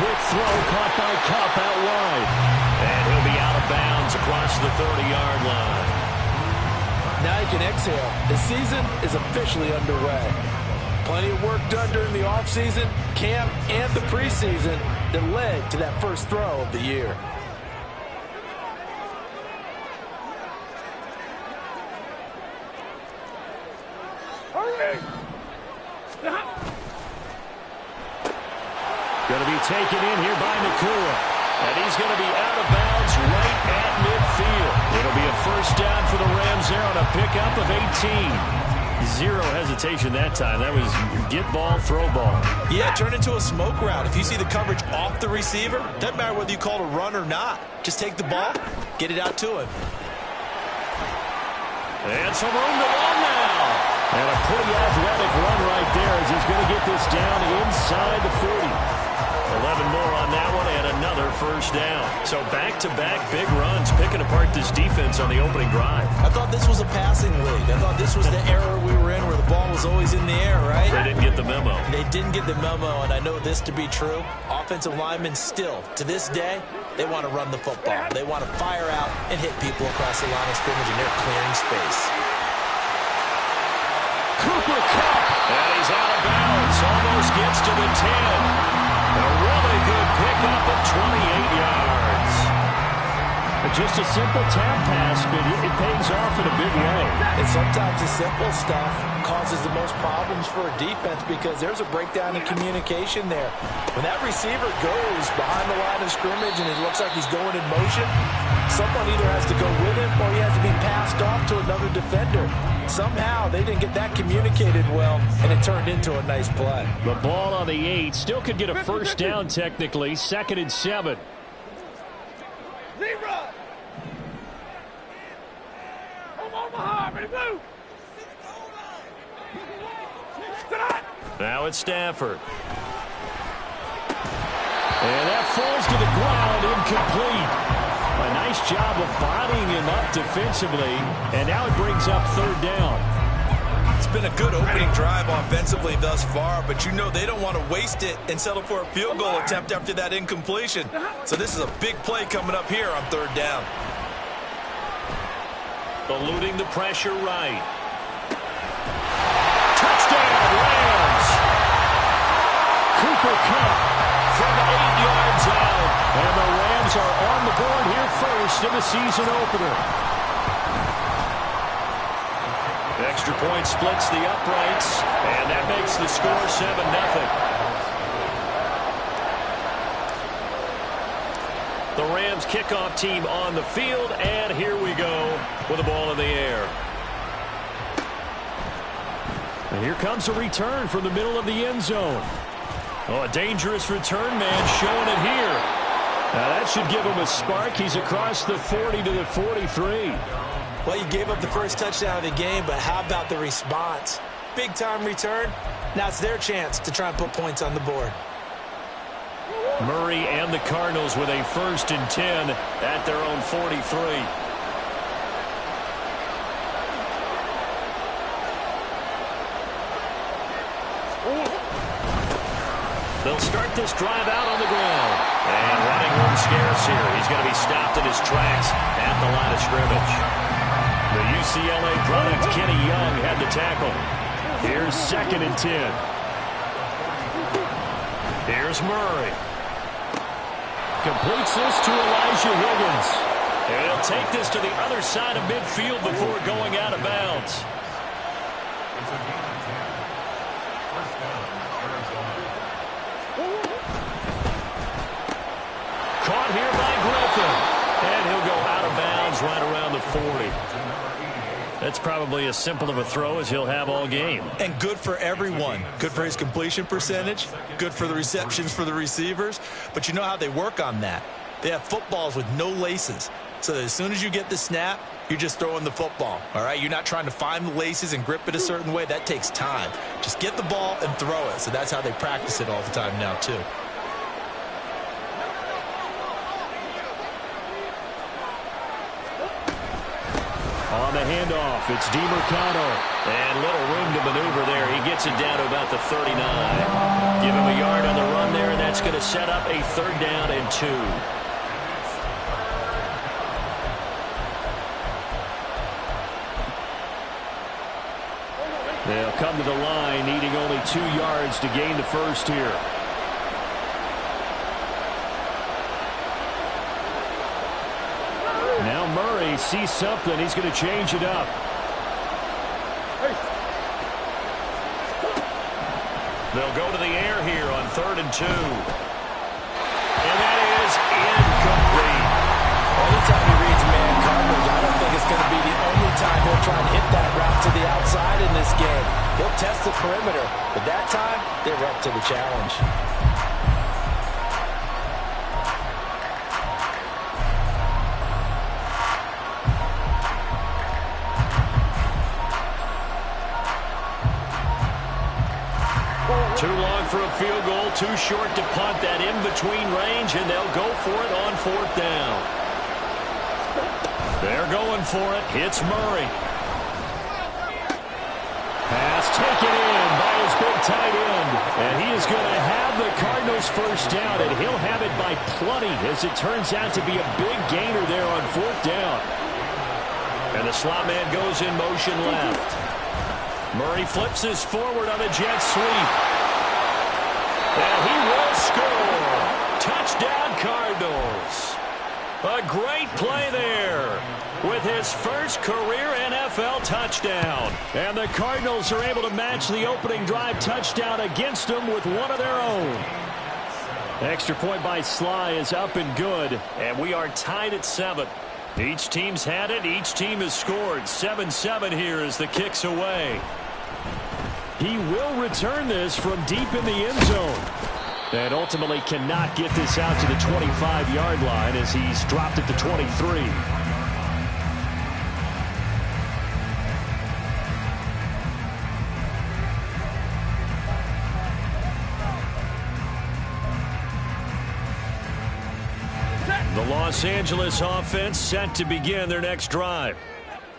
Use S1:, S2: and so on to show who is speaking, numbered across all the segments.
S1: quick throw caught by Kupp out wide.
S2: And he'll be out of bounds across the 30-yard line.
S3: Now you can exhale. The season is officially underway. Plenty of work done during the offseason, camp, and the preseason that led to that first throw of the year.
S1: Going to be taken in here by Nakua. And he's going to be out of bounds right at midfield. It'll be a first down for the Rams there on a pickup of 18. Zero hesitation that time. That was get ball, throw ball.
S4: Yeah, turn into a smoke route. If you see the coverage off the receiver, doesn't matter whether you call it a run or not. Just take the ball, get it out to him.
S1: And some room to run now. And a pretty athletic run right there as he's going to get this down inside the 40. 11 more on that one and another first down. So back-to-back big runs picking apart this defense on the opening drive.
S4: I thought this was a passing league. I thought this was the era we were in where the ball was always in the air, right?
S1: They didn't get the memo.
S4: They didn't get the memo, and I know this to be true. Offensive linemen still, to this day, they want to run the football. They want to fire out and hit people across the line of scrimmage, and they're clearing space.
S1: Cooper Kupp. And he's out of bounds. Almost gets to the 10. A really good pickup of 28 yards. Just a simple tap pass, but it pays off in a big way.
S3: And sometimes the simple stuff causes the most problems for a defense because there's a breakdown in communication there. When that receiver goes behind the line of scrimmage and it looks like he's going in motion, someone either has to go with him or he has to be passed off to another defender. Somehow they didn't get that communicated well, and it turned into a nice play.
S1: The ball on the 8. Still could get a first down technically. 2nd and 7. Now it's Stafford. And that falls to the ground, incomplete. A nice job of bodying him up defensively, and now it brings up 3rd down.
S4: It's been a good opening drive offensively thus far, but you know they don't want to waste it and settle for a field goal attempt after that incompletion. So this is a big play coming up here on 3rd down.
S1: Eluding the pressure right. Touchdown, Rams! Cooper Kupp from 8 yards out. And the Rams are on the board here first in the season opener. Extra point splits the uprights, and that makes the score 7-0. The Rams kickoff team on the field, and here we go with the ball in the air. And here comes a return from the middle of the end zone. Oh, a dangerous return man showing it here. Now that should give him a spark. He's across the 40 to the 43.
S3: Well, you gave up the first touchdown of the game, but how about the response? Big-time return. Now it's their chance to try and put points on the board.
S1: Murray and the Cardinals with a 1st and 10 at their own 43. They'll start this drive out on the ground. And running room scarce here. He's going to be stopped in his tracks at the line of scrimmage. The UCLA product, Kenny Young, had the tackle. Here's 2nd and 10. Here's Murray. Completes this to Elijah Higgins. And he'll take this to the other side of midfield before going out of bounds. Caught here by Griffin. And he'll go out of bounds right around the 40. That's probably as simple of a throw as he'll have all game.
S4: And good for everyone. Good for his completion percentage. Good for the receptions for the receivers. But you know how they work on that. They have footballs with no laces. So that as soon as you get the snap, you're just throwing the football. All right? You're not trying to find the laces and grip it a certain way. That takes time. Just get the ball and throw it. So that's how they practice it all the time now, too.
S1: On the handoff, it's DiMercado. And little room to maneuver there. He gets it down to about the 39. Give him a yard on the run there, and that's
S2: going to set up a 3rd down and 2.
S1: They'll come to the line, needing only 2 yards to gain the first here. Now Murray sees something. He's going to change it up.
S2: They'll go to the air here on 3rd and 2. And that is incomplete.
S3: Anytime he reads man coverage, I don't think it's going to be the only time he'll try and hit that route to the outside in this game. He'll test the perimeter, but that time, they were up to the challenge.
S2: Too long for a field goal, too short to punt. That in-between range, and they'll go for it on 4th down. They're going for it. Hits Murray.
S1: Pass taken in by his big tight end. And he is going to have the Cardinals first down, and he'll have it by plenty, as it turns out to be a big gainer there on 4th down.
S2: And the slot man goes in motion left. Murray flips his forward on a jet sweep. And he will score. Touchdown, Cardinals. A great play there with his first career NFL touchdown.
S1: And the Cardinals are able to match the opening drive touchdown against them with one of their own. Extra point by Sly is up and good.
S2: And we are tied at 7. Each team's had it. Each team has scored. 7-7 here as the kick's away.
S1: He will return this from deep in the end zone. And ultimately cannot get this out to the 25-yard line as he's dropped at the 23.
S2: The Los Angeles offense set to begin their next drive.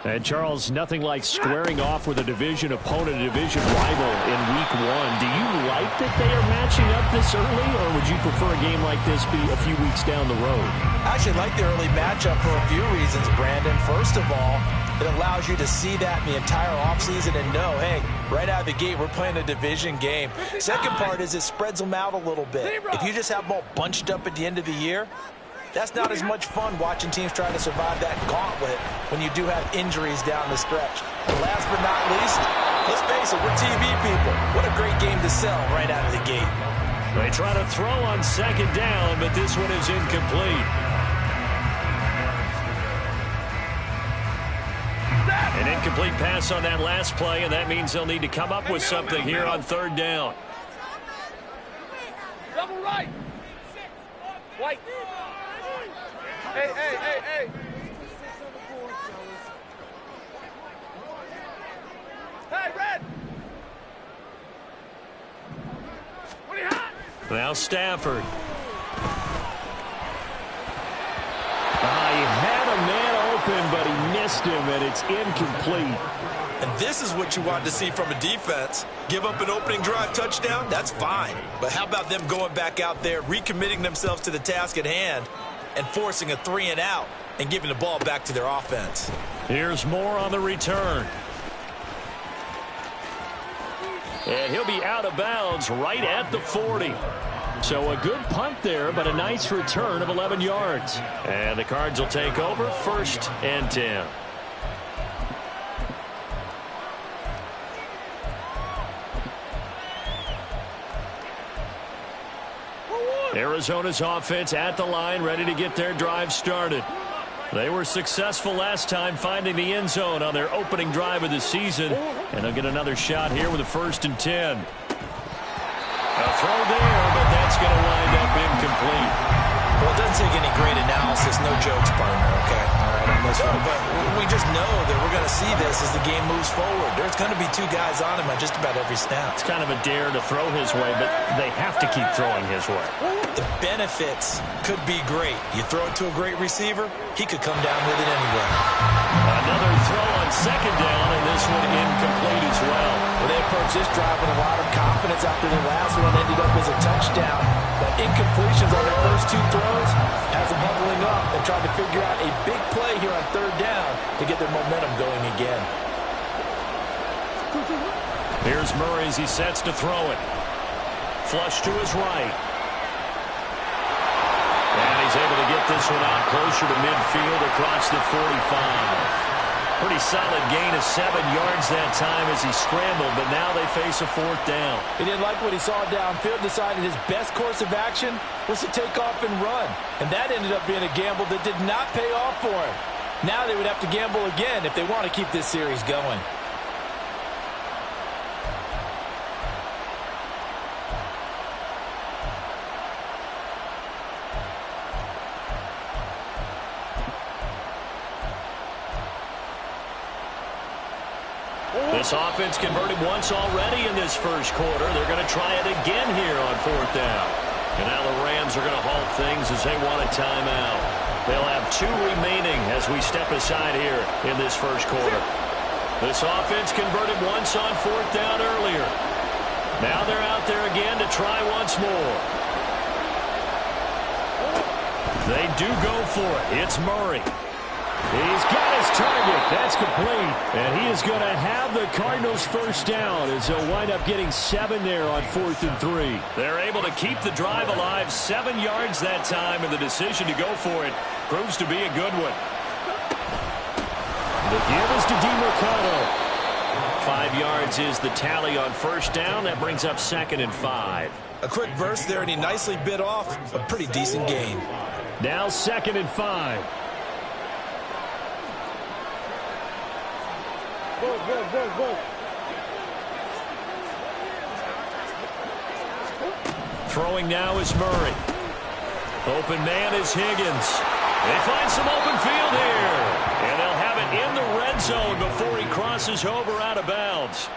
S1: And, Charles, nothing like squaring off with a division opponent, a division rival in Week 1. Do you like that they are matching up this early, or would you prefer a game like this be a few weeks down the road?
S3: I actually like the early matchup for a few reasons, Brandon. First of all, it allows you to see that in the entire offseason and know, hey, right out of the gate, we're playing a division game. Second part is it spreads them out a little bit. If you just have them all bunched up at the end of the year, that's not as much fun watching teams try to survive that gauntlet when you do have injuries down the stretch. And last but not least, let's face it, we're TV people. What a great game to sell right out of the gate.
S2: They try to throw on 2nd down, but this one is incomplete. An incomplete pass on that last play, and that means they'll need to come up with something here on 3rd down.
S5: Double right. White. Hey, hey, hey, hey. Hey, red. What are you hot?
S2: Now Stafford.
S1: He had a man open, but he missed him, and it's incomplete.
S4: And this is what you want to see from a defense. Give up an opening drive touchdown, that's fine. But how about them going back out there, recommitting themselves to the task at hand, and forcing a 3-and-out and giving the ball back to their offense.
S2: Here's more on the return.
S1: And he'll be out of bounds right at the 40. So a good punt there, but a nice return of 11 yards.
S2: And the Cards will take over 1st and 10. Arizona's offense at the line, ready to get their drive started. They were successful last time finding the end zone on their opening drive of the season. And they'll get another shot here with a 1st and 10. A throw there, but that's going to wind up incomplete.
S3: Well, it doesn't take any great analysis. No jokes, partner, okay? All right, on this one. But we just know that we're going to see this as the game moves forward. There's going to be 2 guys on him on just about every snap.
S1: It's kind of a dare to throw his way, but they have to keep throwing his way.
S3: The benefits could be great. You throw it to a great receiver, he could come down with it anyway.
S2: Another throw on 2nd down, and this one incomplete as well.
S3: Well, they approached this drive with a lot of confidence after the last one ended up as a touchdown. But incomplete
S2: Murray as he sets to throw it. Flush to his right. And he's able to get this one out closer to midfield across the 45. Pretty solid gain of 7 yards that time as he scrambled, but now they face a 4th down.
S3: He didn't like what he saw downfield, decided his best course of action was to take off and run. And that ended up being a gamble that did not pay off for him. Now they would have to gamble again if they want to keep this series going.
S2: This offense converted once already in this first quarter. They're going to try it again here on 4th down. And now the Rams are going to halt things as they want a timeout. They'll have 2 remaining as we step aside here in this first quarter. This offense converted once on 4th down earlier. Now they're out there again to try once more. They do go for it. It's Murray.
S1: He's got his target. That's complete. And he is going to have the Cardinals' first down as they'll wind up getting 7 there on 4th and 3.
S2: They're able to keep the drive alive, 7 yards that time, and the decision to go for it proves to be a good one.
S1: The give is to DeMarcano.
S2: 5 yards is the tally on 1st down. That brings up 2nd and 5.
S4: A quick burst there, and he nicely bit off a pretty decent gain.
S1: Now 2nd and 5.
S5: Go.
S2: Throwing now is Murray. Open man is Higgins. They find some open field here. And they'll have it in the red zone before he crosses over out of bounds.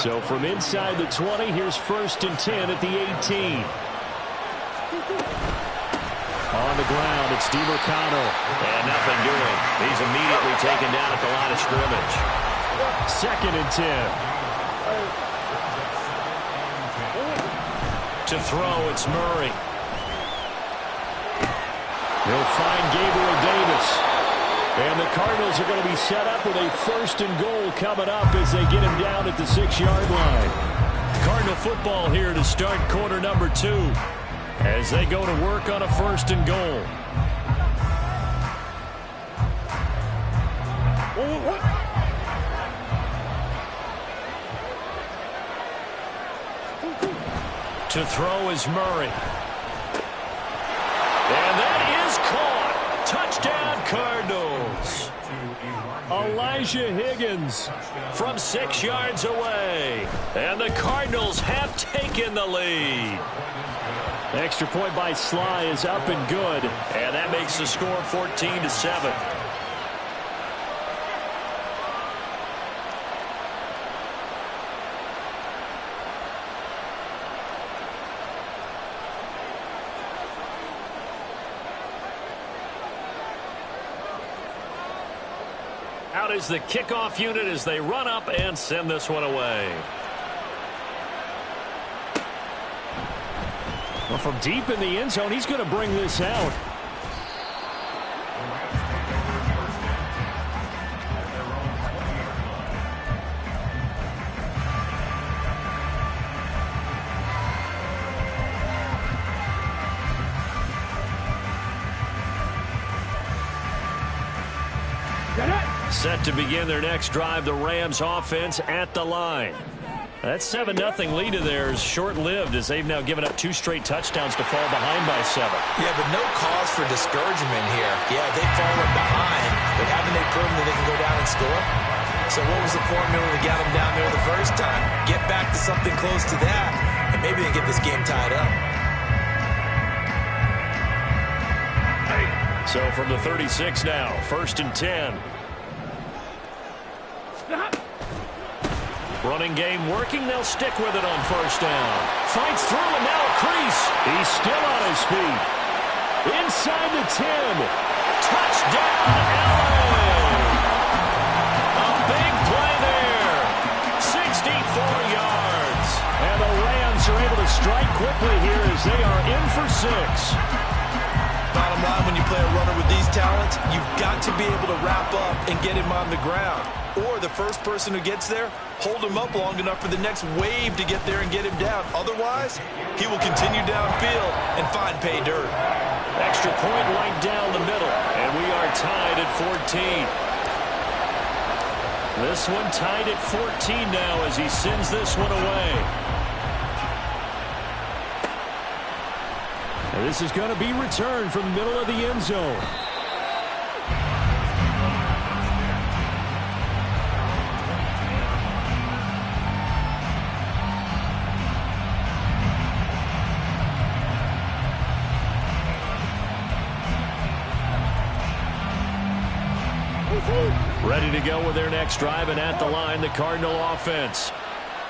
S1: So from inside the 20, here's 1st and 10 at the 18. On the ground, it's DeMarcano.
S2: And nothing doing. He's immediately taken down at the line of scrimmage.
S1: 2nd and 10.
S2: To throw, it's Murray.
S1: They'll find Gabriel Davis. And the Cardinals are going to be set up with a 1st and goal coming up as they get him down at the 6-yard line.
S2: Cardinal football here to start quarter number 2 as they go to work on a 1st and goal. To throw is Murray. And that is caught. Touchdown, Cardinals.
S1: Elijah Higgins
S2: from 6 yards away. And the Cardinals have taken the lead.
S1: Extra point by Sly is up and good.
S2: And that makes the score 14-7. Out is the kickoff unit as they run up and send this one away.
S1: Well, from deep in the end zone, he's going to bring this out.
S2: Set to begin their next drive, the Rams offense at the line. That 7-0 lead of theirs short-lived as they've now given up 2 straight touchdowns to fall behind by 7.
S3: Yeah, but no cause for discouragement here. Yeah, they've fallen behind, but haven't they proven that they can go down and score? So what was the formula to get them down there the first time? Get back to something close to that, and maybe they get this game tied up.
S2: So from the 36 now, 1st and 10. Running game working. They'll stick with it on 1st down. Fights through and now a crease. He's still on his feet. Inside the 10. Touchdown, LA. A big play there. 64 yards.
S1: And the Rams are able to strike quickly here as they are in for 6.
S4: Bottom line, when you play a runner with these talents, you've got to be able to wrap up and get him on the ground. Or the first person who gets there, hold him up long enough for the next wave to get there and get him down. Otherwise, he will continue downfield and find pay dirt.
S2: Extra point right down the middle, and we are tied at 14. This one tied at 14 now as he sends this one away.
S1: And this is going to be returned from the middle of the end zone.
S2: Ready to go with their next drive, and at the line, the Cardinal offense.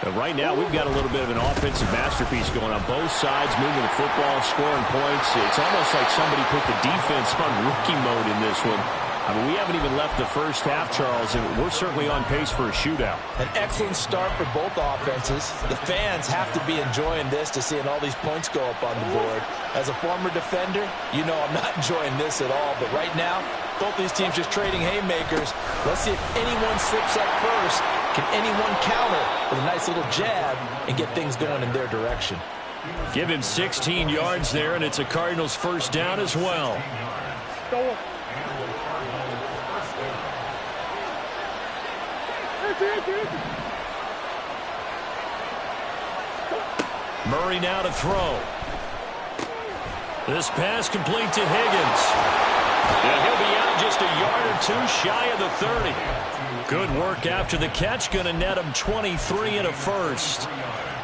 S1: And right now, we've got a little bit of an offensive masterpiece going on both sides, moving the football, scoring points. It's almost like somebody put the defense on rookie mode in this one. I mean, we haven't even left the first half, Charles, and we're certainly on pace for a shootout.
S3: An excellent start for both offenses. The fans have to be enjoying this to seeing all these points go up on the board. As a former defender, you know I'm not enjoying this at all. But right now, both these teams just trading haymakers. Let's see if anyone slips up first. Can anyone counter with a nice little jab and get things going in their direction?
S2: Give him 16 yards there, and it's a Cardinals first down as well. Murray now to throw. This pass complete to Higgins. And he'll be out just a yard or two shy of the 30. Good work after the catch. Going to net him 23 and a first.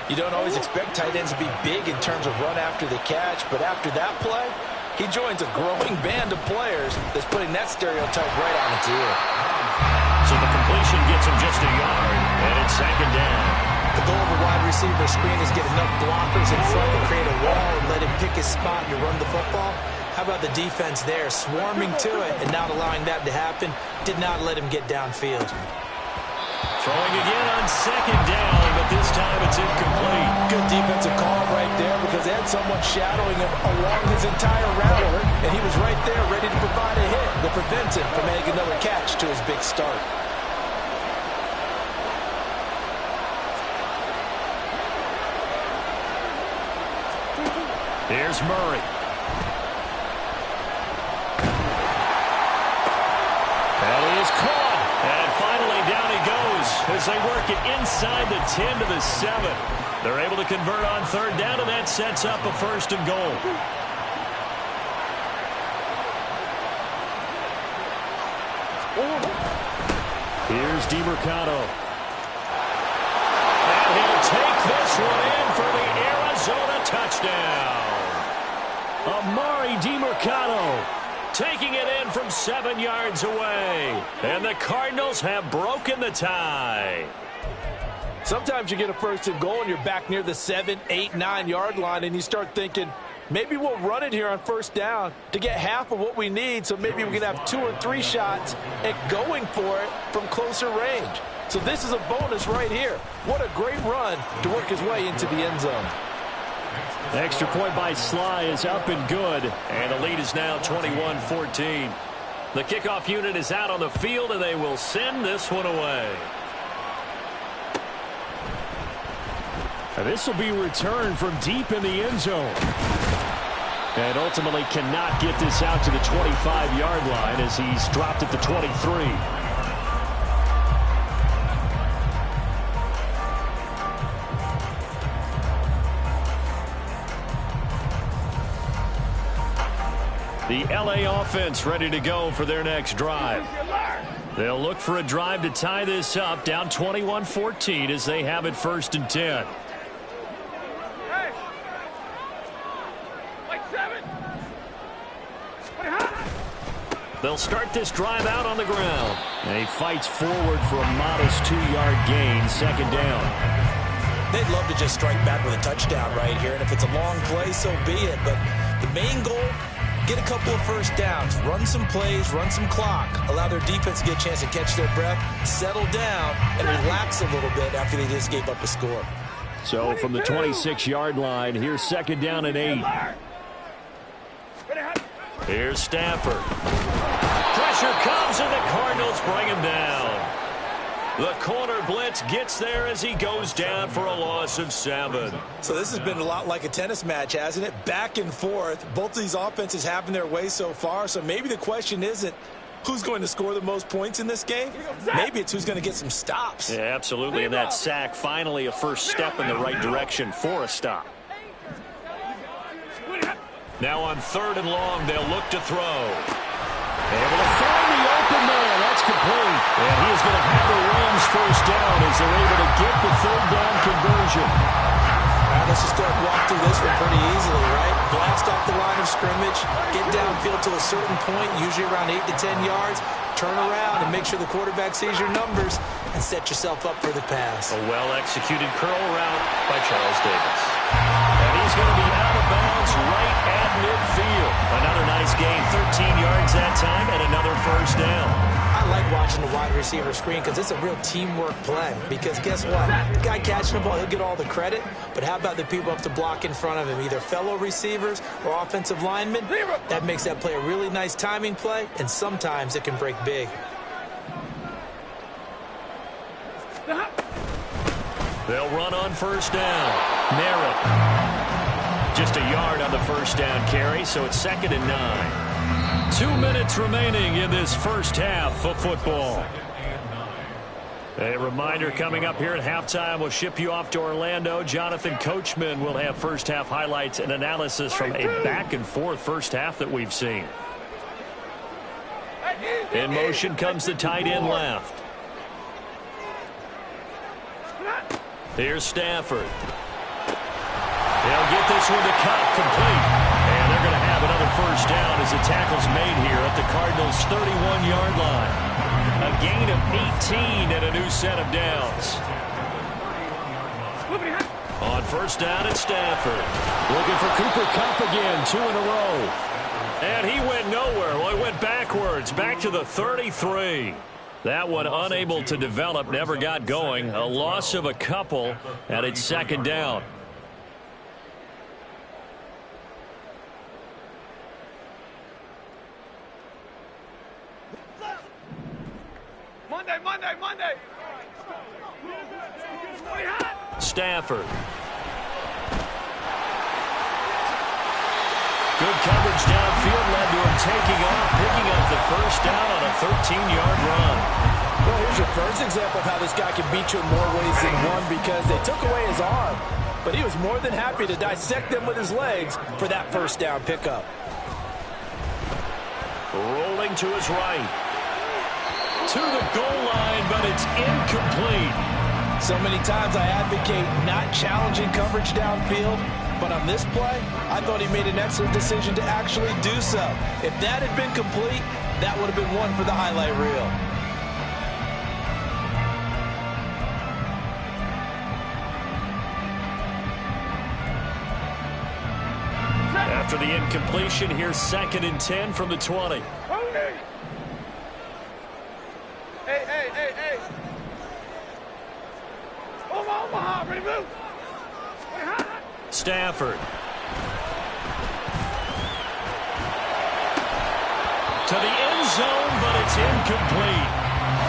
S3: You don't always expect tight ends to be big in terms of run after the catch, but after that play, he joins a growing band of players that's putting that stereotype right on its ear.
S2: So the completion gets him just a yard, and it's second down.
S3: The goal of a wide receiver screen is get enough blockers in front to create a wall and let him pick his spot to run the football. How about the defense there, swarming to it and not allowing that to happen? Did not let him get downfield.
S2: Throwing again on second down, but this time it's incomplete.
S3: Good defensive call right there because they had someone shadowing him along his entire route, and he was right there ready to provide a hit that prevents him from making another catch to his big start.
S2: Here's Murray. And he is caught. And finally down he goes as they work it inside the 10 to the 7. They're able to convert on third down, and that sets up a first and goal. Here's DiMercato. And he'll take this one in for the Arizona touchdown. Amari DiMercato taking it in from 7 yards away. And the Cardinals have broken the tie.
S3: Sometimes you get a first and goal and you're back near the 7, 8, 9 yard line and you start thinking, maybe we'll run it here on first down to get half of what we need, so maybe we can have 2 or 3 shots at going for it from closer range. So this is a bonus right here. What a great run to work his way into the end zone.
S2: The extra point by Sly is up and good, and the lead is now 21-14. The kickoff unit is out on the field, and they will send this one away.
S1: And this will be returned from deep in the end zone. And ultimately cannot get this out to the 25-yard line as he's dropped at the 23. The LA offense ready to go for their next drive. They'll look for a drive to tie this up, down 21-14 as they have it first and 10.
S5: Hey! Like 7!
S2: They'll start this drive out on the ground.
S1: And he fights forward for a modest 2-yard gain, second down.
S3: They'd love to just strike back with a touchdown right here, and if it's a long play, so be it. But the main goal, get a couple of first downs, run some plays, run some clock, allow their defense to get a chance to catch their breath, settle down, and relax a little bit after they just gave up a score.
S1: So from the 26-yard line, here's second down and 8.
S2: Here's Stafford. Pressure comes, and the Cardinals bring him down. The corner blitz gets there as he goes down for a loss of 7.
S4: So this has been a lot like a tennis match, hasn't it? Back and forth. Both of these offenses having their way so far. So maybe the question isn't who's going to score the most points in this game. Maybe it's who's going to get some stops.
S2: Yeah, absolutely. And that sack, finally a first step in the right direction for a stop. Now on 3rd and long, they'll look to throw.
S1: Able to find the open man. That's complete. And he is going to have the Rams first down as they're able to get the 3rd down conversion.
S3: All right, let's just walk through this one pretty easily, right? Blast off the line of scrimmage, get downfield to a certain point, usually around 8 to 10 yards, turn around and make sure the quarterback sees your numbers and set yourself up for the pass.
S2: A well-executed curl route by Charles Davis. And he's going to be out of bounds right at midfield. Another nice gain, 13 yards that time, and another first down.
S3: I like watching the wide receiver screen because it's a real teamwork play. Because guess what? The guy catching the ball, he'll get all the credit. But how about the people up to block in front of him, either fellow receivers or offensive linemen? That makes that play a really nice timing play, and sometimes it can break big.
S2: They'll run on first down. Merritt. Just a yard on the first down carry, so it's 2nd and 9. 2 minutes remaining in this first half of football. A reminder coming up here at halftime. We'll ship you off to Orlando. Jonathan Coachman will have first half highlights and analysis from a back-and-forth first half that we've seen. In motion comes the tight end left. Here's Stafford. They'll get this one to cut complete. And they're going to have another first down as the tackle's made here at the Cardinals' 31-yard line. A gain of 18 and a new set of downs. On first down, it's Stafford.
S1: Looking for Cooper Kupp again, 2 in a row.
S2: And he went nowhere. Well, he went backwards, back to the 33. That one unable to develop, never got going. A loss of a couple, and it's 2nd down.
S5: Monday.
S2: Stafford. Good coverage downfield led to him taking off, picking up the first down on a 13-yard run.
S3: Well, here's your first example of how this guy can beat you in more ways than one, because they took away his arm, but he was more than happy to dissect them with his legs for that first down pickup.
S2: Rolling to his right. To the goal line, but it's incomplete.
S3: So many times I advocate not challenging coverage downfield, but on this play, I thought he made an excellent decision to actually do so. If that had been complete, that would have been one for the highlight reel.
S2: After the incompletion, here's 2nd and 10 from the 20.
S5: Hey. Omaha, ready to move.
S2: Stafford. To the end zone, but it's incomplete.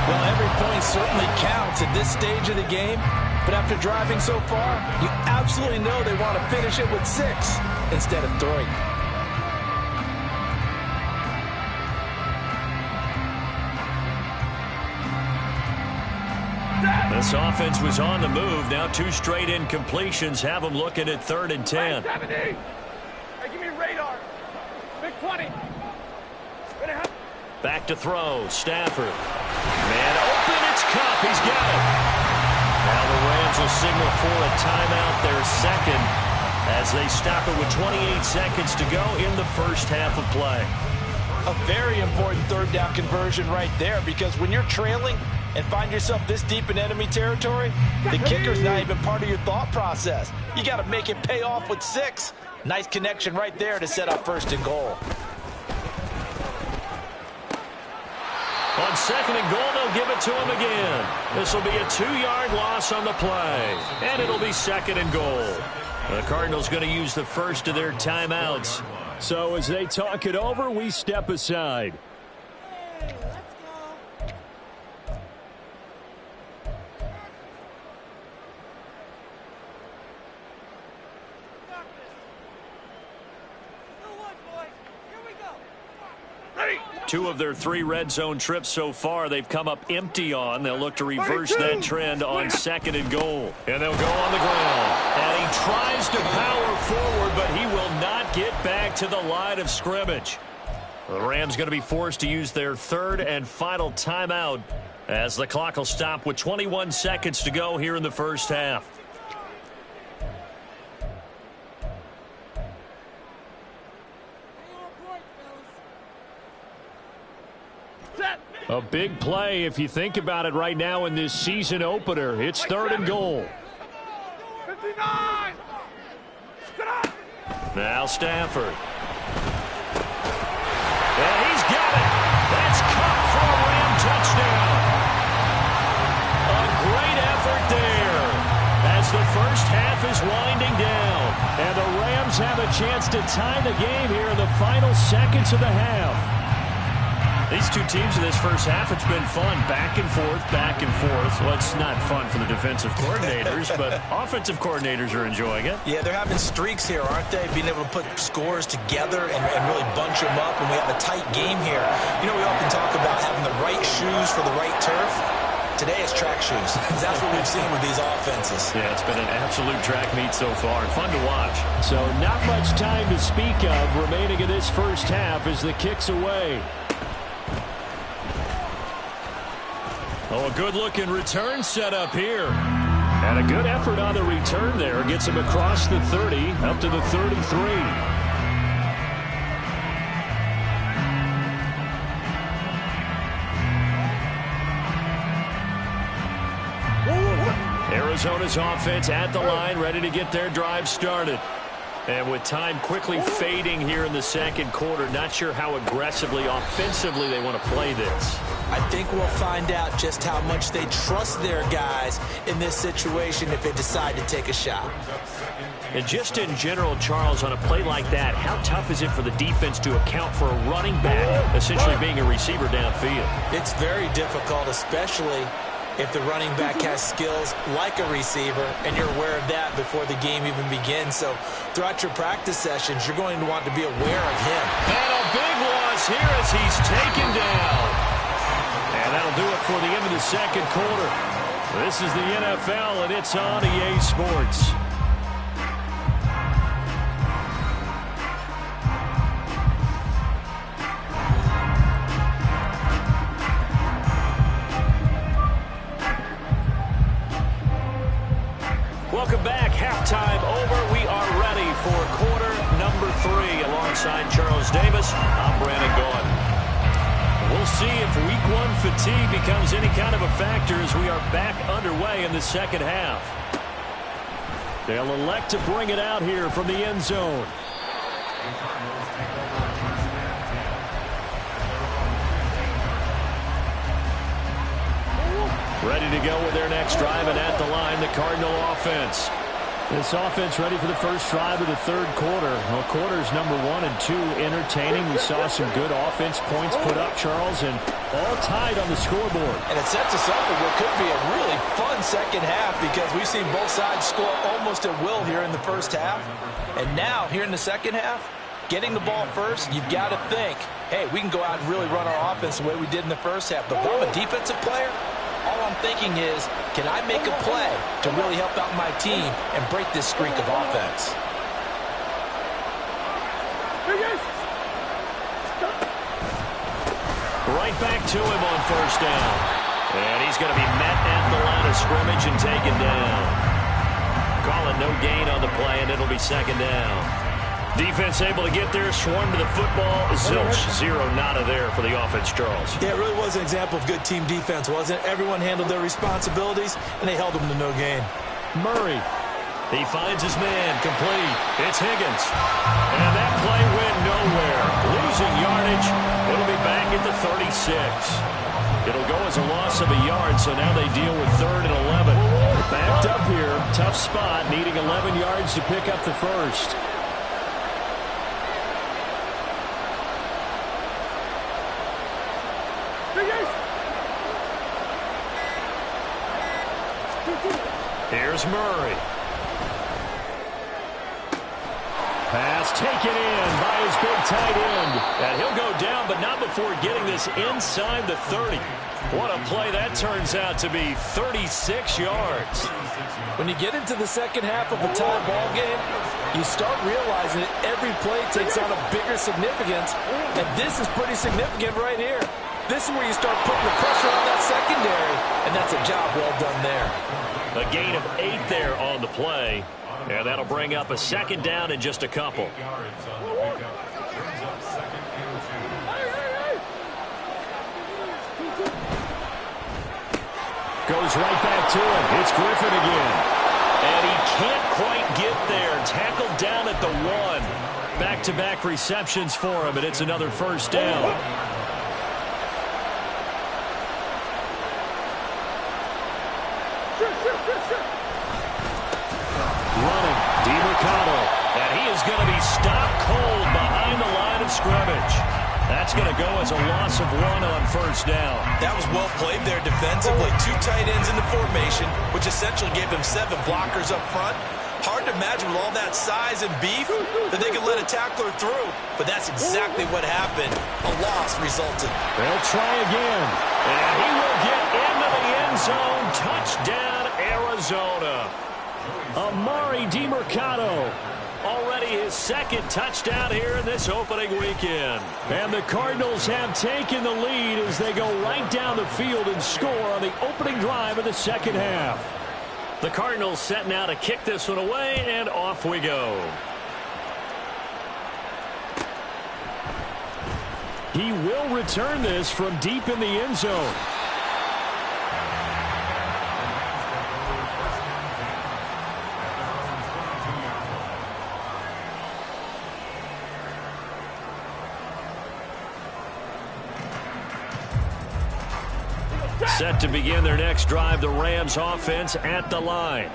S3: Well, every point certainly counts at this stage of the game, but after driving so far, you absolutely know they want to finish it with 6 instead of 3.
S2: This offense was on the move. Now 2 straight incompletions have them looking at 3rd and 10.
S5: 70. Hey, give me radar. Big 20.
S2: Back to throw. Stafford. Man open. It's Kupp. He's got it. Now the Rams will signal for a timeout, their 2nd, as they stop it with 28 seconds to go in the first half of play.
S3: A very important 3rd down conversion right there, because when you're trailing and find yourself this deep in enemy territory, the kicker's not even part of your thought process. You got to make it pay off with 6. Nice connection right there to set up 1st and goal.
S2: On 2nd and goal, they'll give it to him again. This will be a 2-yard loss on the play, and it'll be 2nd and goal. The Cardinals going to use the first of their timeouts.
S1: So as they talk it over, we step aside.
S2: Two of their 3 red zone trips so far, they've come up empty on. They'll look to reverse that trend on 2nd and goal. And they'll go on the ground. And he tries to power forward, but he will not get back to the line of scrimmage. The Rams going to be forced to use their 3rd and final timeout as the clock will stop with 21 seconds to go here in the first half.
S1: A big play if you think about it right now in this season opener. It's 3rd and goal.
S5: 59!
S2: Now Stafford. And he's got it. That's caught for a Ram touchdown. A great effort there as the first half is winding down.
S1: And the Rams have a chance to tie the game here in the final seconds of the half.
S2: These two teams in this first half, it's been fun. Back and forth, back and forth. Well, it's not fun for the defensive coordinators, but offensive coordinators are enjoying it.
S3: Yeah, they're having streaks here, aren't they? Being able to put scores together and really bunch them up, and we have a tight game here. You know, we often talk about having the right shoes for the right turf. Today it's track shoes. That's what we've seen with these offenses.
S2: Yeah, it's been an absolute track meet so far. Fun to watch.
S1: So not much time to speak of remaining in this first half as the kick's away.
S2: Oh, a good-looking return set up here.
S1: And a good effort on the return there. Gets him across the 30, up to the 33.
S2: Arizona's offense at the line, ready to get their drive started. And with time quickly fading here in the second quarter, not sure how aggressively, offensively they want to play this.
S3: I think we'll find out just how much they trust their guys in this situation if they decide to take a shot.
S2: And just in general, Charles, on a play like that, how tough is it for the defense to account for a running back essentially being a receiver downfield?
S3: It's very difficult, especially if the running back has skills like a receiver, and you're aware of that before the game even begins. So throughout your practice sessions, you're going to want to be aware of him.
S2: And a big loss here as he's taken down. And that'll do it for the end of the second quarter. This is the NFL, and it's on EA Sports. Welcome back. Halftime over. We are ready for quarter number 3. Alongside Charles Davis, I'm Brandon Gaudin. We'll see if week 1 fatigue becomes any kind of a factor as we are back underway in the second half.
S1: They'll elect to bring it out here from the end zone.
S2: Ready to go with their next drive, and at the line, the Cardinal offense.
S1: This offense ready for the first drive of the third quarter. Well, quarters number 1 and 2 entertaining. We saw some good offense points put up, Charles, and all tied on the scoreboard.
S3: And it sets us up for what could be a really fun second half because we've seen both sides score almost at will here in the first half. And now, here in the second half, getting the ball first, you've got to think, hey, we can go out and really run our offense the way we did in the first half. But if I'm a defensive player, all I'm thinking is, can I make a play to really help out my team and break this streak of offense?
S2: Right back to him on first down. And he's going to be met at the line of scrimmage and taken down. Calling no gain on the play, and it'll be second down. Defense able to get there, swarm to the football. Zilch, 0 nada there for the offense, Charles.
S3: Yeah, it really was an example of good team defense, wasn't it? Everyone handled their responsibilities, and they held them to no gain.
S1: Murray.
S2: He finds his man, complete. It's Higgins. And that play went nowhere. Losing yardage. It'll be back at the 36. It'll go as a loss of a yard, so now they deal with 3rd and 11.
S1: Backed up here. Tough spot. Needing 11 yards to pick up the first. Here's Murray. Pass taken in by his big tight end. And he'll go down, but not before getting this inside the 30. What a play that turns out to be, 36 yards.
S3: When you get into the second half of a tie ball game, you start realizing that every play takes on a bigger significance, and this is pretty significant right here. This is where you start putting the pressure on that secondary, and that's a job well done there.
S1: A gain of 8 there on the play, and that'll bring up a second down in just a couple. Goes right back to him. It's Griffin again. And he can't quite get there. Tackled down at the 1. Back-to-back receptions for him, and it's another first down. Running, DeMarcado. And he is going to be stopped cold behind the line of scrimmage. That's going to go as a loss of 1 on first down.
S4: That was well played there defensively. 2 tight ends in the formation, which essentially gave them 7 blockers up front. Hard to imagine with all that size and beef that they could let a tackler through. But that's exactly what happened. A loss resulted.
S1: They'll try again. And he will get into the end zone. Touchdown, Arizona. Amari DeMarcado. Already his second touchdown here in this opening weekend. And the Cardinals have taken the lead as they go right down the field and score on the opening drive of the second half. The Cardinals set now to kick this one away, and off we go. He will return this from deep in the end zone. Set to begin their next drive, the Rams offense at the line.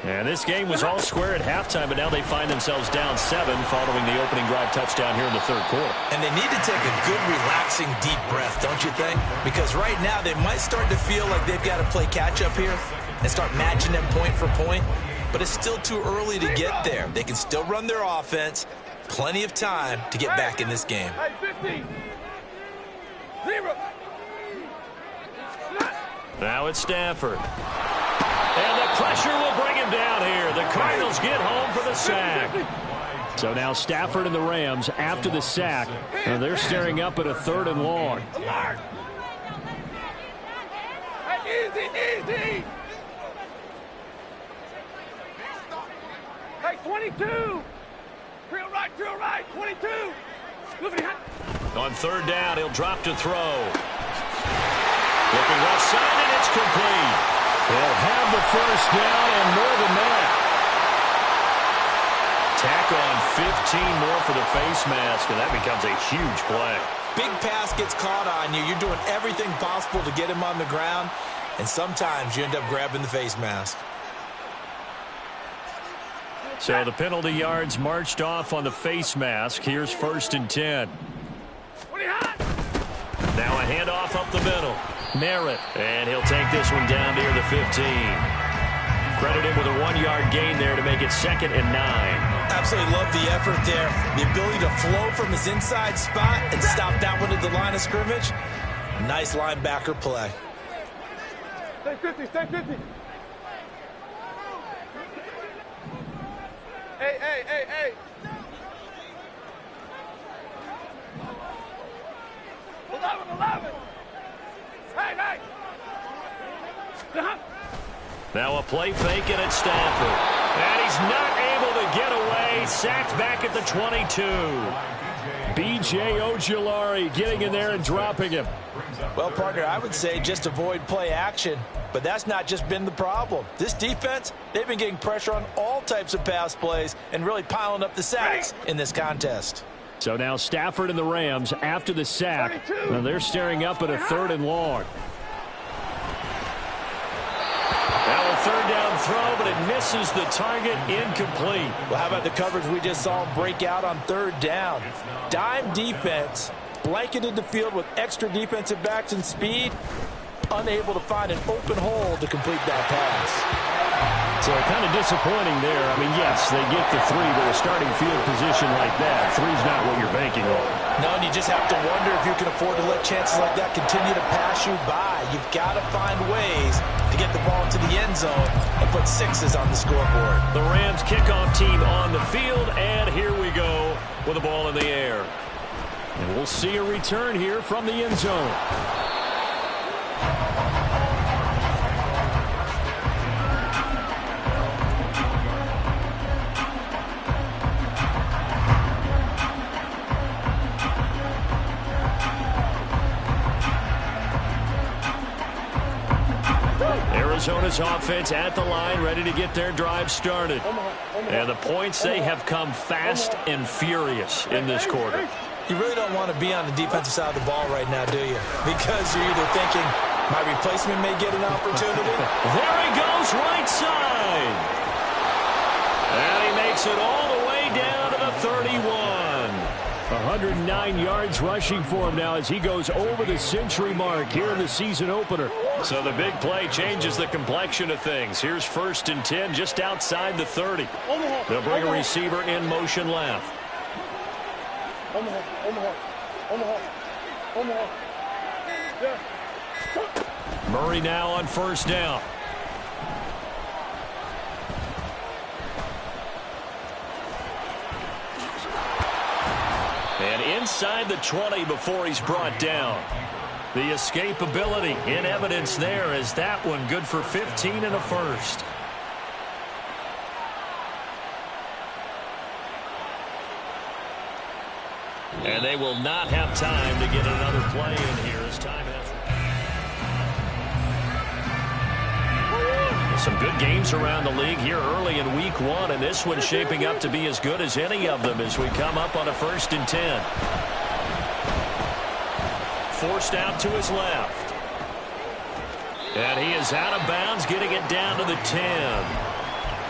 S1: And this game was all square at halftime, but now they find themselves down 7 following the opening drive touchdown here in the third quarter.
S4: And they need to take a good, relaxing, deep breath, don't you think? Because right now they might start to feel like they've got to play catch-up here and start matching them point for point. But it's still too early to get there. They can still run their offense. Plenty of time to get back in this game.
S5: Hey, 50. 0.
S1: Now it's Stafford. And the pressure will bring him down here. The Cardinals get home for the sack. So now Stafford and the Rams after the sack. And they're staring up at a 3rd and long.
S5: Alert. Hey, easy. Hey, 22. Drill right, 22. Moving hot.
S1: On 3rd down, he'll drop to throw. Looking left side, and it's complete. They'll have the first down and more than that. Tack on 15 more for the face mask, and that becomes a huge play.
S3: Big pass gets caught on you. You're doing everything possible to get him on the ground, and sometimes you end up grabbing the face mask.
S1: So the penalty yards marched off on the face mask. Here's 1st and 10. Now a handoff up the middle. Merritt, and he'll take this one down near the 15. Credit him with a 1-yard gain there to make it 2nd and 9.
S3: Absolutely love the effort there. The ability to flow from his inside spot and stop that one at the line of scrimmage. Nice linebacker play.
S5: Stay 50. Hey. 11. Hey.
S1: Now a play fake, and it's Stafford. And he's not able to get away. Sacked back at the 22. B.J. Ojulari getting in there and dropping him.
S3: Well, partner, I would say just avoid play action. But that's not just been the problem. This defense, they've been getting pressure on all types of pass plays and really piling up the sacks in this contest.
S1: So now Stafford and the Rams after the sack. Now they're staring up at a 3rd and long. Now a 3rd down
S2: throw, but it misses the target. Incomplete.
S3: Well, how about the coverage we just saw break out on third down? Dime defense, blanketed the field with extra defensive backs and speed, unable to find an open hole to complete that pass.
S1: So kind of disappointing there. I mean, yes, they get the 3, but a starting field position like that, 3's not what you're banking on.
S3: No, and you just have to wonder if you can afford to let chances like that continue to pass you by. You've got to find ways to get the ball into the end zone and put 6s on the scoreboard.
S2: The Rams kickoff team on the field, and here we go with the ball in the air.
S1: And we'll see a return here from the end zone. Arizona's offense at the line, ready to get their drive started.
S2: And the points, they have come fast and furious in this quarter.
S3: You really don't want to be on the defensive side of the ball right now, do you? Because you're either thinking, my replacement may get an opportunity.
S2: There he goes, right side. And he makes it all the way down to the 31.
S1: 109 yards rushing for him now as he goes over the century mark here in the season opener.
S2: So the big play changes the complexion of things. Here's 1st and 10 just outside the 30. They'll bring a receiver in motion left. Murray now on 1st down. And inside the 20 before he's brought down. The escapability in evidence there as that one good for 15 and a first. And they will not have time to get another play in here as time has. Some good games around the league here early in week 1, and this one's shaping up to be as good as any of them as we come up on a 1st and 10. Forced out to his left. And he is out of bounds, getting it down to the 10.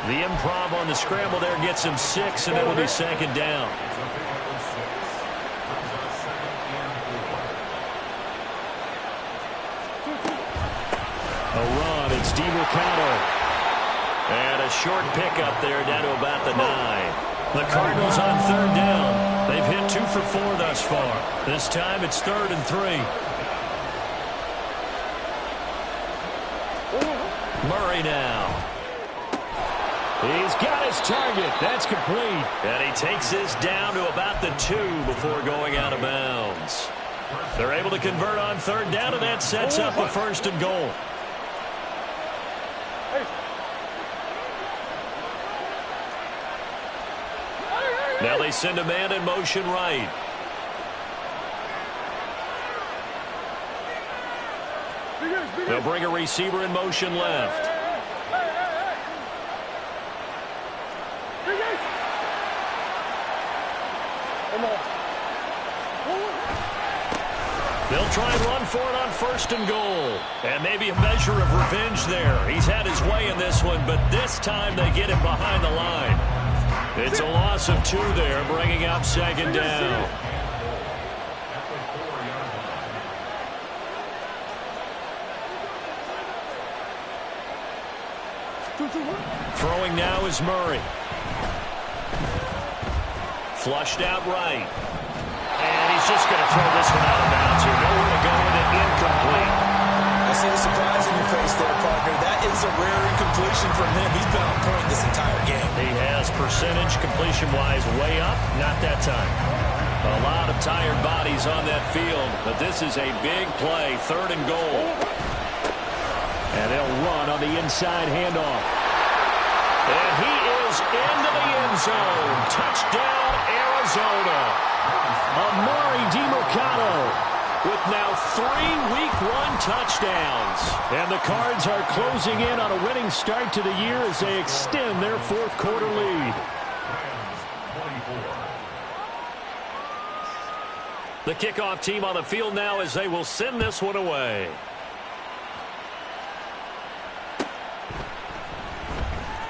S2: The improv on the scramble there gets him 6, and it'll be 2nd down.
S1: A run, it's DeMarcado.
S2: And a short pickup there down to about the 9. The Cardinals on 3rd down. They've hit 2 for 4 thus far. This time it's 3rd and 3. Murray now.
S1: He's got his target. That's complete.
S2: And he takes this down to about the 2 before going out of bounds. They're able to convert on 3rd down, and that sets up a 1st and goal. Now they send a man in motion right. They'll bring a receiver in motion left. They'll try and run for it on 1st and goal. And maybe a measure of revenge there. He's had his way in this one, but this time they get him behind the line. It's a loss of 2 there, bringing up 2nd down. Throwing now is Murray. Flushed out right. And he's just going to throw this one out of bounds here. Nowhere to go with it. Incomplete.
S3: I see the surprise in your face there, partner. That is a rare incompletion from him. He's been on point this entire game.
S2: He has percentage completion-wise way up. Not that time. A lot of tired bodies on that field, but this is a big play. 3rd and goal.
S1: And they'll run on the inside handoff.
S2: And he is into the end zone. Touchdown, Arizona.
S1: Amari DeMarcado with now 3 Week 1 touchdowns. And the Cards are closing in on a winning start to the year as they extend their 4th quarter lead.
S2: The kickoff team on the field now as they will send this one away.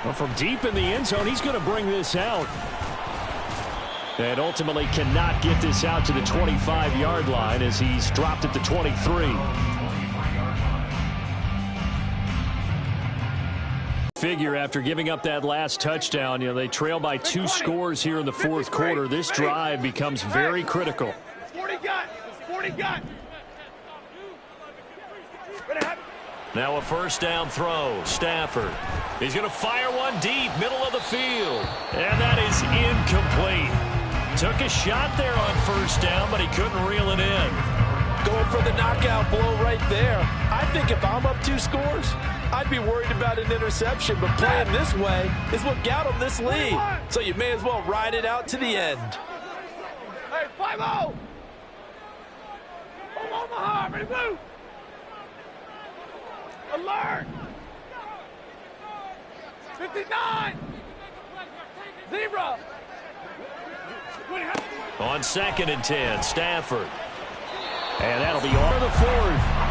S1: Well, from deep in the end zone, he's going to bring this out. And ultimately cannot get this out to the 25-yard line as he's dropped at the 23. Figure after giving up that last touchdown, they trail by 2 scores here in the fourth quarter. This drive becomes very critical.
S5: 40 got. 40 got.
S2: Now a first down throw. Stafford. He's going to fire one deep, middle of the field. And that is incomplete. Took a shot there on first down, but he couldn't reel it in.
S3: Going for the knockout blow right there. I think if I'm up 2 scores, I'd be worried about an interception, but playing this way is what got him this lead. So you may as well ride it out to the end.
S5: Hey, 5-0. Omaha, ready to move. Alert. 59. 0.
S2: On 2nd and 10, Stafford. And that'll be on the 4th.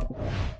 S1: it.